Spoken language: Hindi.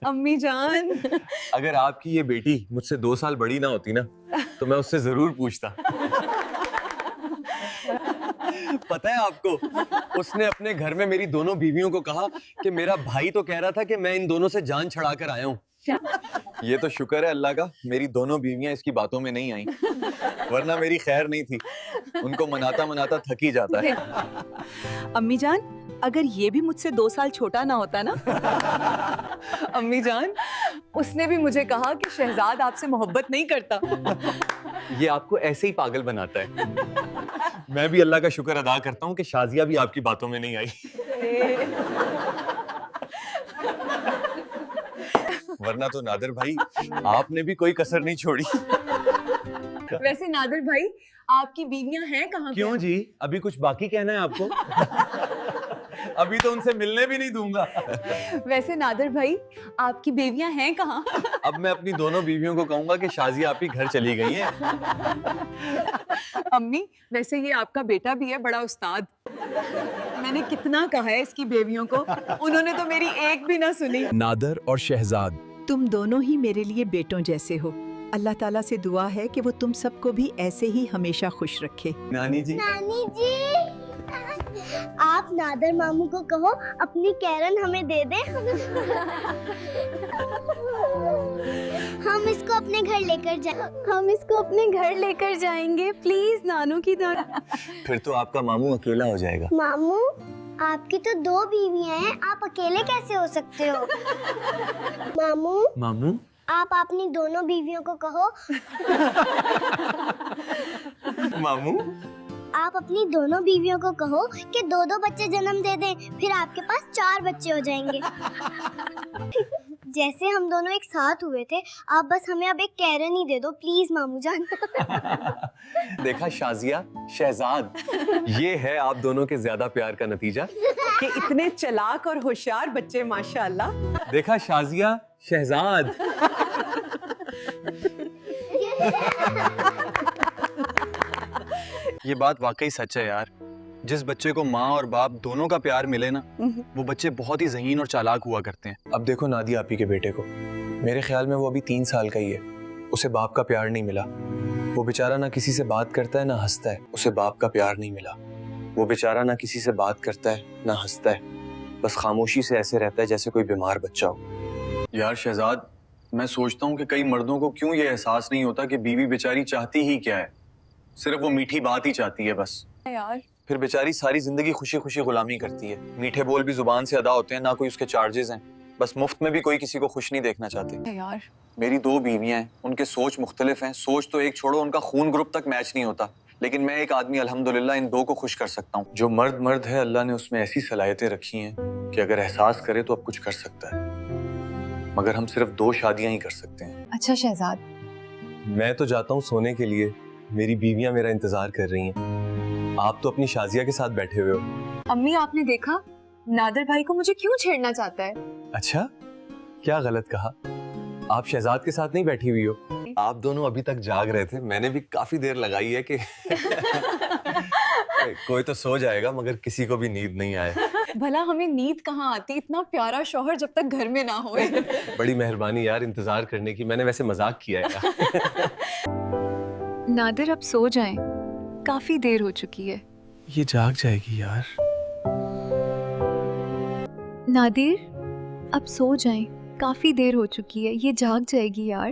अम्मी जान। अगर आपकी ये बेटी मुझसे 2 साल बड़ी ना होती ना तो मैं उससे जरूर पूछता। पता है आपको, उसने अपने घर में मेरी दोनों बीवियों को कहा कि मेरा भाई तो कह रहा था कि मैं इन दोनों से जान छड़ा कर आया हूँ। ये तो शुक्र है अल्लाह का, मेरी दोनों बीवियां इसकी बातों में नहीं आई, वरना मेरी खैर नहीं थी। उनको मनाता मनाता थक ही जाता है। अम्मी जान, अगर ये भी मुझसे 2 साल छोटा ना होता ना। अम्मी जान, उसने भी मुझे कहा कि शहजाद आपसे मोहब्बत नहीं करता। ये आपको ऐसे ही पागल बनाता है। मैं भी अल्लाह का शुक्र अदा करता हूँ कि शाजिया भी आपकी बातों में नहीं आई। वरना तो नादिर भाई आपने भी कोई कसर नहीं छोड़ी। वैसे नादिर भाई, आपकी बीवियां हैं कहाँ? क्यों जी, अभी कुछ बाकी कहना है आपको? अभी तो उनसे मिलने भी नहीं दूंगा। वैसे नादिर भाई, आपकी बीवियां हैं कहाँ? अब मैं अपनी दोनों बीवियों को कहूंगा कि शाजिया आप ही घर चली गई है। अम्मी, वैसे ये आपका बेटा भी है बड़ा उस्ताद। मैंने कितना कहा है इसकी बेवियों को, उन्होंने तो मेरी एक भी ना सुनी। नादर और शहजाद, तुम दोनों ही मेरे लिए बेटों जैसे हो। अल्लाह ताला से दुआ है कि वो तुम सबको भी ऐसे ही हमेशा खुश रखे। नानी जी, आप नादर मामू को कहो अपनी कैरन हमें दे दे। हम इसको अपने घर लेकर जाएंगे। प्लीज नानू की तरह। फिर तो आपका मामू अकेला हो जाएगा। मामू, आपकी तो 2 बीवियां हैं, आप अकेले कैसे हो सकते हो? मामू, आप अपनी दोनों बीवियों को कहो। मामू, आप अपनी दोनों बीवियों को कहो कि 2-2 बच्चे जन्म दे दें, फिर आपके पास 4 बच्चे हो जाएंगे। जैसे हम दोनों एक साथ हुए थे, आप बस हमें अब एक कैरन ही दे दो प्लीज मामू जान। देखा शाजिया, शहजाद, ये है आप दोनों के ज्यादा प्यार का नतीजा। कि इतने चलाक और होशियार बच्चे माशाल्लाह। देखा शाजिया, शहजाद। ये बात वाकई सच है यार। जिस बच्चे को माँ और बाप दोनों का प्यार मिले ना, वो बच्चे बहुत ही ज़हीन और चालाक हुआ करते हैं। अब देखो नादिया आपी के बेटे को, मेरे ख्याल में वो अभी 3 साल का ही है। उसे बाप का प्यार नहीं मिला। वो बेचारा ना किसी से बात करता है ना हंसता है। उसे बाप का प्यार नहीं मिला। वो बेचारा ना किसी से बात करता है ना हंसता है, बस खामोशी से ऐसे रहता है जैसे कोई बीमार बच्चा हो। यार शहजाद, मैं सोचता हूँ कि कई मर्दों को क्यों ये एहसास नहीं होता कि बीवी बेचारी चाहती ही क्या है। सिर्फ वो मीठी बात ही चाहती है बस। यार फिर बेचारी सारी जिंदगी खुशी खुशी गुलामी करती है। मीठे बोल भी जुबान से अदा होते हैं, ना कोई उसके चार्जेस हैं। बस मुफ्त में भी कोई किसी को खुश नहीं देखना चाहते। यार, मेरी 2 बीवियां हैं, उनके सोच मुख्तलिफ हैं। सोच तो एक छोड़ो, उनका खून ग्रुप तक मैच नहीं होता। लेकिन मैं एक आदमी अल्हम्दुलिल्लाह इन 2 को खुश कर सकता हूँ। जो मर्द है, अल्लाह ने उसमें ऐसी सलाहियतें रखी हैं कि अगर एहसास करे तो अब कुछ कर सकता है। मगर हम सिर्फ 2 शादियां ही कर सकते हैं। अच्छा शहजाद, मैं तो जाता हूँ सोने के लिए, मेरी बीवियां मेरा इंतजार कर रही हैं। आप तो अपनी शाजिया के साथ बैठे हुए हो। अम्मी आपने देखा, नादिर भाई को मुझे क्यों छेड़ना चाहता है? अच्छा, क्या गलत कहा? आप शहजाद के साथ नहीं बैठी हुई हो? आप दोनों अभी तक जाग रहे थे। मैंने भी काफी देर लगाई है कि कोई तो सो जाएगा, मगर किसी को भी नींद नहीं आए। भला हमें नींद कहाँ आती, इतना प्यारा शौहर जब तक घर में ना होए। बड़ी मेहरबानी यार इंतजार करने की। मैंने वैसे मजाक किया है यार। नादिर अब सो जाएं, काफी देर हो चुकी है। ये जाग जाएगी यार। नादिर अब सो जाएं, काफी देर हो चुकी है, ये जाग जाएगी यार।